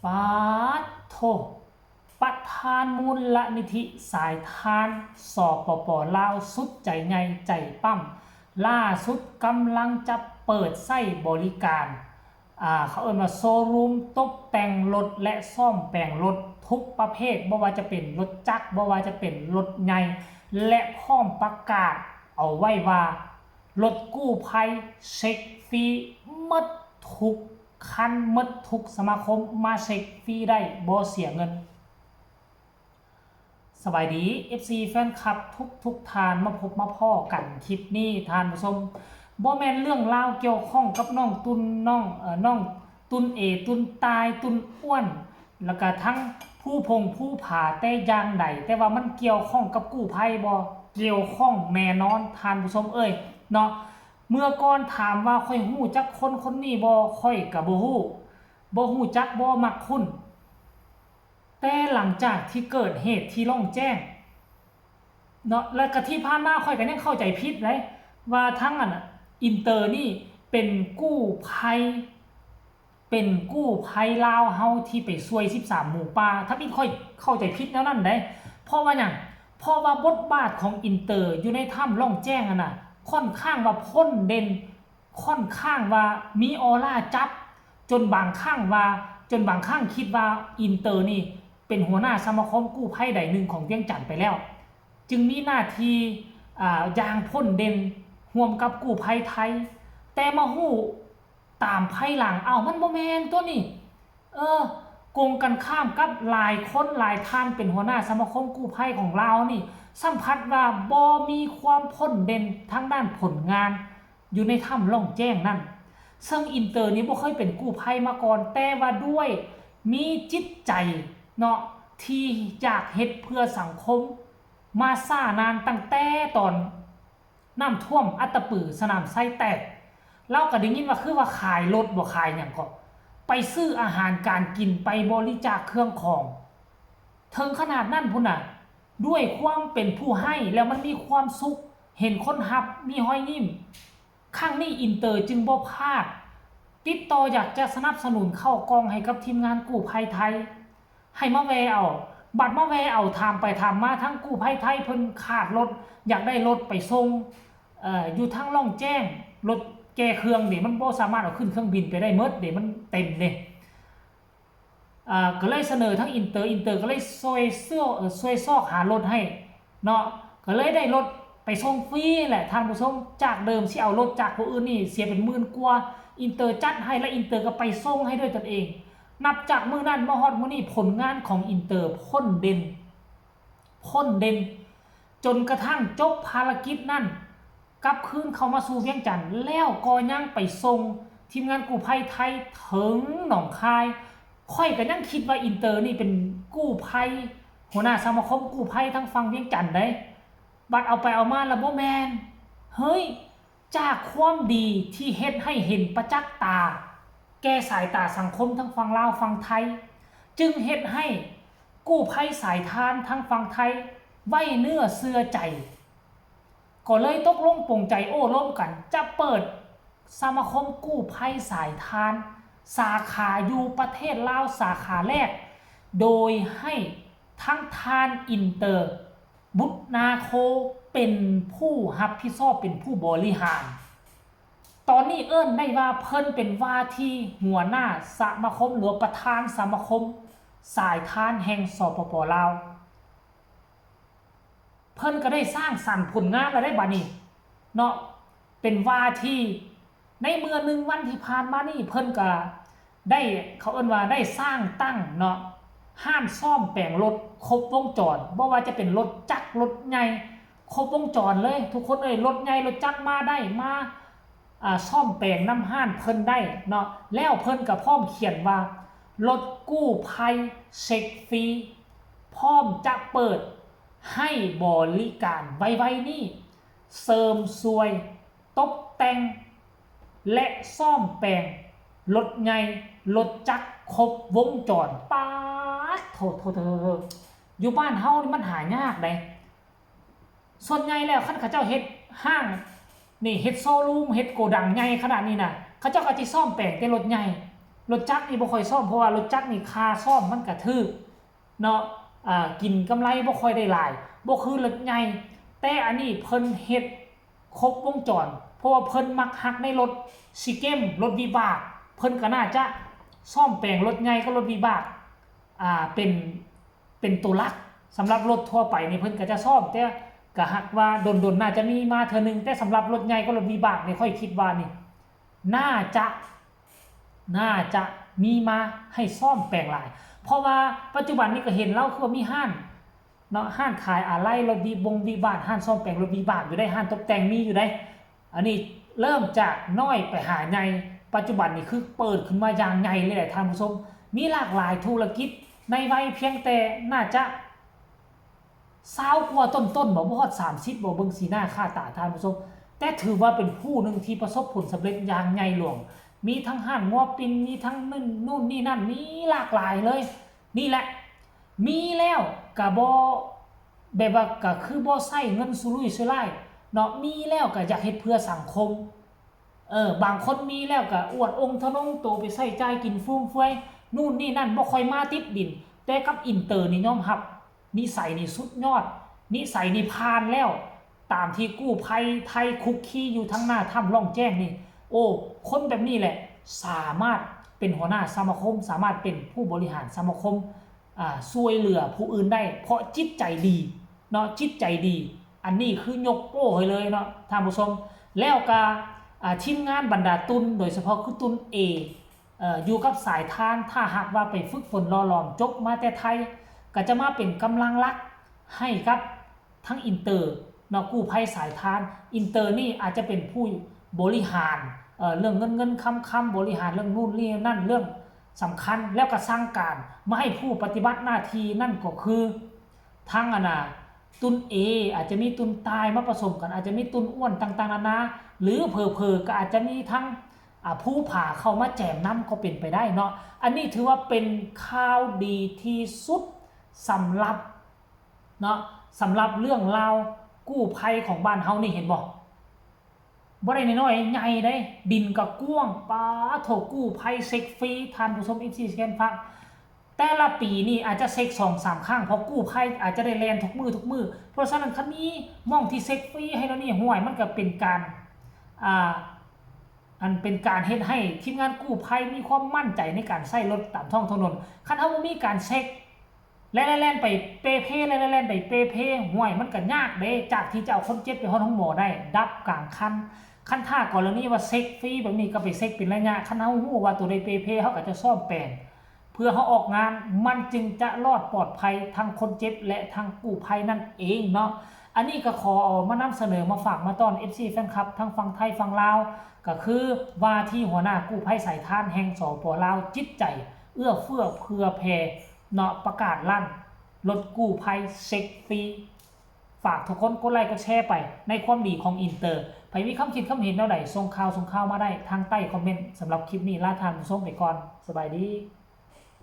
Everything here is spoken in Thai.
ปาโทประธานมูลนิธิสายทานสปป.ลาวสุดใจใหญ่ใจปั้มล่าสุดกำลังจะเปิดใช้บริการเขาเอ่ยว่าโชว์รูมตกแต่งรถและซ่อมแปลงรถทุกประเภทบ่ว่าจะเป็นรถจักรบ่ว่าจะเป็นรถใหญ่และพร้อมประกาศเอาไว้ว่ารถกู้ภัยเช็คฟรีหมดทุกคันหมดทุกสมาคมมาเช็คฟรีได้บ่เสียเงินสบายดี FC แฟนคลับทุกทานมาพบมาพ่อกันคลิปนี้ทานผู้ชมบ่แม่นเรื่องราวเกี่ยวข้องกับน้องตุนน้องตุนตุนตายตุนอ้วนแล้วก็ทั้งผู้ผ่าแต่อย่างใดแต่ว่ามันเกี่ยวข้องกับกู้ภัยบ่เกี่ยวข้องแน่นอนทานผู้ชมเนาะเมื่อก่อนถามว่าค่อยฮู้จักคนนี้บ่ค่อยก็บ่ฮู้จักบ่มักคุ้นแต่หลังจากที่เกิดเหตุที่ล่องแจ้งเนาะแล้วก็ที่ผ่านมาค่อยก็ยังเข้าใจผิดเลยว่าทั้งอินเตอร์นี่เป็นกู้ภัยลาวเฮาที่ไปช่วย13หมู่ป่าถ้าพี่ค่อยเข้าใจผิดแล้วนั่นได้เพราะว่าหยังเพราะว่าบทบาทของอินเตอร์อยู่ในถ้ำล่องแจ้งค่อนข้างว่าพ้นเด่นค่อนข้างว่ามีออร่าจับจนบางครั้งคิดว่าอินเตอร์นี่เป็นหัวหน้าสมาคมกู้ภัยใดหนึ่งของเวียงจันทน์ไปแล้วจึงมีหน้าที่อย่างพ้นเด่นร่วมกับกู้ภัยไทยแต่มาฮู้ตามภายหลังมันบ่แม่นตัวนี้โกงกันข้ามกับหลายคนหลายท่านเป็นหัวหน้าสมาคมกู้ภัยของเรานี่สัมผัสว่าบ่มีความพ้นเด่นทางด้านผลงานอยู่ในถ้ำล่องแจ้งนั่นซึ่งอินเตอร์นี้บ่เคยเป็นกู้ภัยมาก่อนแต่ว่าด้วยมีจิตใจเนาะที่อยากเฮ็ดเพื่อสังคมมาซ่านานตั้งแต่ตอนน้ำท่วมอัตตปือสนามไส้แตกเราก็ได้ยินว่าคือว่าขายรถบ่ขายหยังก็ไปซื้ออาหารการกินไปบริจาคเครื่องของถึงขนาดนั้นพุ่นน่ะด้วยความเป็นผู้ให้แล้วมันมีความสุขเห็นคนรับมีห้อยยิ้มครั้งนี้อินเตอร์จึงบ่พลาดติดต่ออยากจะสนับสนุนเข้ากองให้กับทีมงานกู้ภัยไทยให้มาแวเอาบัตรมาแวเอาถามไปถามมาทั้งกู้ภัยไทยเพิ่นขาดรถอยากได้รถไปส่งอยู่ทางล่องแจ้งรถแก้เครื่องนี่มันบ่สามารถเอาขึ้นเครื่องบินไปได้หมดเดี๋ยวมันเต็มเด้ก็เลยเสนอทั้งอินเตอร์ก็เลยช่วยซอกหารถให้เนาะก็เลยได้รถไปส่งฟรีแหละท่านผู้ชมจากเดิมที่เอารถจากผู้อื่นนี่เสียเป็นหมื่นกว่าอินเตอร์จัดให้และอินเตอร์ก็ไปส่งให้ด้วยตนเองนับจากมื้อนั้นมาฮอดมื้อนี้ผลงานของอินเตอร์พ้นเด่นจนกระทั่งจบภารกิจนั้นกลับคืนเข้ามาสู่เวียงจันทน์แล้วก็ยังไปส่งทีมงานกู้ภัยไทยถึงหนองคายค่อยก็ยังคิดว่าอินเตอร์นี่เป็นกู้ภัยหัวหน้าสมาคมกู้ภัยทั้งฝั่งเวียงจันทน์ได้บัดเอาไปเอามาแล้วบ่แม่นเฮ้ยจากความดีที่เฮ็ดให้เห็นประจักษ์ตาแก้สายตาสังคมทั้งฝั่งลาวฝั่งไทยจึงเฮ็ดให้กู้ภัยสายทานทั้งฝั่งไทยไว้เนื้อเชื่อใจก็เลยตกลงปลงใจโอ้ร่วมกันจะเปิดสมาคมกู้ภัยสายทานสาขาอยู่ประเทศลาวสาขาแรกโดยให้ทั้งทานอินเตอร์บุตรนาโคเป็นผู้รับผิดชอบเป็นผู้บริหารตอนนี้ได้ว่าเพิ่นเป็นว่าที่หัวหน้าสมาคมหรือประธานสมาคมสายทานแห่งสปป.ลาวเพิ่นก็ได้สร้างสรรค์ผลงานแล้วได้บัดนี้เนาะเป็นว่าที่ในเมื่อ1วันที่ผ่านมานี่เพิ่นก็ได้เขาว่าได้สร้างตั้งเนาะห้านซ่อมแปลงรถครบวงจรบ่ว่าจะเป็นรถจักรรถใหญ่ครบวงจรเลยทุกคนรถใหญ่รถจักรมาได้มาซ่อมแปลงน้ำห้านเพิ่นได้เนาะแล้วเพิ่นก็พร้อมเขียนว่ารถกู้ภัยเช็คฟรีพร้อมจะเปิดให้บริการไวๆนี่เสริมสวยตกแต่งและซ่อมแปลงรถใหญ่รถจักรครบวงจรป๊าดโถอยู่บ้านเฮานี่มันหายากได้ส่วนใหญ่แล้วคันเขาเจ้าเฮ็ดห้างนี่เฮ็ดโชว์รูมเฮ็ดโกดังใหญ่ขนาดนี้น่ะเขาเจ้าก็สิซ่อมแปลงแต่รถใหญ่ รถจักรนี่บ่ค่อยซ่อมเพราะว่ารถจักรนี่ค่าซ่อมมันก็ถูกเนาะกินกำไรบ่ค่อยได้หลายบ่คือรถใหญ่แต่อันนี้เพิ่นเฮ็ดครบวงจรเพราะว่าเพิ่นมักฮักในรถซิเกมรถวิบากเพิ่นก็น่าจะซ่อมแปลงรถใหญ่กับรถวิบากเป็นตัวหลักสำหรับรถทั่วไปนี่เพิ่นก็จะซ่อมแต่ก็ฮักว่าดนๆน่าจะมีมาเทื่อนึงแต่สำหรับรถใหญ่กับรถวิบากนี่ค่อยคิดว่านี่น่าจะมีมาให้ซ่อมแปลงหลายเพราะว่าปัจจุบันนี้ก็เห็นแล้วคือมีห้านเนาะห้านขายอะไรรถวิบากห้านซ่อมแปลงรถวิบากอยู่ได้ห้านตกแต่งมีอยู่ได้อันนี้เริ่มจากน้อยไปหาใหญ่ปัจจุบันนี้คือเปิดขึ้นมาอย่างใหญ่เลยแหละท่านผู้ชมมีหลากหลายธุรกิจในวัยเพียงแต่น่าจะ20กว่าต้นๆบ่ฮอด30บ่เบิ่งสีหน้าค่าตาท่านผู้ชมแต่ถือว่าเป็นผู้หนึ่งที่ประสบผลสำเร็จอย่างใหญ่หลวงมีทั้งห้านงอปินมีทั้งนู่นนี่นั่นมีหลากหลายเลยนี่แหละมีแล้วก็บ่แบบว่าก็คือบ่ใช้เงินสุรุ่ยสุร่ายเนาะมีแล้วก็อยากเฮ็ดเพื่อสังคมบางคนมีแล้วก็อวดองค์ทะนงโตไปใช้จ่ายกินฟุ่มเฟือยนู่นนี่นั่นบ่ค่อยมาติดดินแต่กับอินเตอร์นี่ยอมรับนิสัยนี่สุดยอดนิสัยนี่ผ่านแล้วตามที่กู้ภัยไทยคุกคีอยู่ทั้งหน้าถ้ำล่องแจ้งนี่โอ้คนแบบนี้แหละสามารถเป็นหัวหน้าสมาคมสามารถเป็นผู้บริหารสมาคมช่วยเหลือผู้อื่นได้เพราะจิตใจดีเนาะจิตใจดีอันนี้คือยกโป้ให้เลยเนาะท่านผู้ชมแล้วก็ทีมงานบรรดาตุนโดยเฉพาะคือตุน A อยู่กับสายทานถ้าหากว่าไปฝึกฝนรอหลอมจบมาแต่ไทยก็จะมาเป็นกำลังหลักให้กับทั้งอินเตอร์เนาะกู้ภัยสายทานอินเตอร์นี่อาจจะเป็นผู้บริหารเรื่องเงินคำบริหารเรื่องนู่นนี่นั่นเรื่องสำคัญแล้วก็สร้างการมาให้ผู้ปฏิบัติหน้าที่นั่นก็คือทั้งตุน A อาจจะมีตุนตายมาผสมกันอาจจะมีตุนอ้วนต่างๆนานาหรือเผลอๆก็อาจจะมีทั้งผู้ผ่าเข้ามาแจมน้ำก็เป็นไปได้เนาะอันนี้ถือว่าเป็นข่าวดีที่สุดสำหรับเนาะสำหรับเรื่องราวกู้ภัยของบ้านเฮานี่เห็นบ่ได้น้อยๆใหญ่ได้ดินก็กว้างป้าโถกู้ภัยเซ็กฟรีท่านผู้ชม FC สแกนฟังแต่ละปีนี่อาจจะเซ็ก 2-3 ครั้งเพราะกู้ภัยอาจจะได้แลนทุกมือเพราะฉะนั้นคันนี้มองที่เซ็กฟรีให้แล้วนี่ห่วยมันก็เป็นการอันเป็นการเฮ็ดให้ทีมงานกู้ภัยมีความมั่นใจในการใช้รถตามท้องถนนคันเฮาบ่มีการเช็คแล่นไปเปเพแล่นไปเปเพห่วยมันก็ยากเด้จากที่จะเอาคนเจ็บไปห้องหมอได้ดับกลางคันถ้ากรณีว่าเช็คฟรีแบบนี้ก็ไปเช็คเป็นระยะคันเฮาฮู้ว่าตัวใดเปเพเฮาก็จะซ่อมแปลงเพื่อเฮาออกงานมันจึงจะรอดปลอดภัยทั้งคนเจ็บและทั้งกู้ภัยนั่นเองเนาะอันนี้ก็ขอเอามานำเสนอมาฝากมาต้อน FC แฟนคลับทั้งฝั่งไทยฝั่งลาวก็คือว่าที่หัวหน้ากู้ภัยสายทานแห่งสป.ลาวจิตใจเอื้อเฟื้อเผื่อแผ่เนาะประกาศลั่นรถกู้ภัยเช็คฟรีฝากทุกคนกดไลค์กดแชร์ไปในความดีของอินเตอร์ใครมีคำคิดคำเห็นแนวใดส่งข่าวมาได้ทางใต้คอมเมนต์สำหรับคลิปนี้ลาท่านผู้ชมไปก่อนสบายดี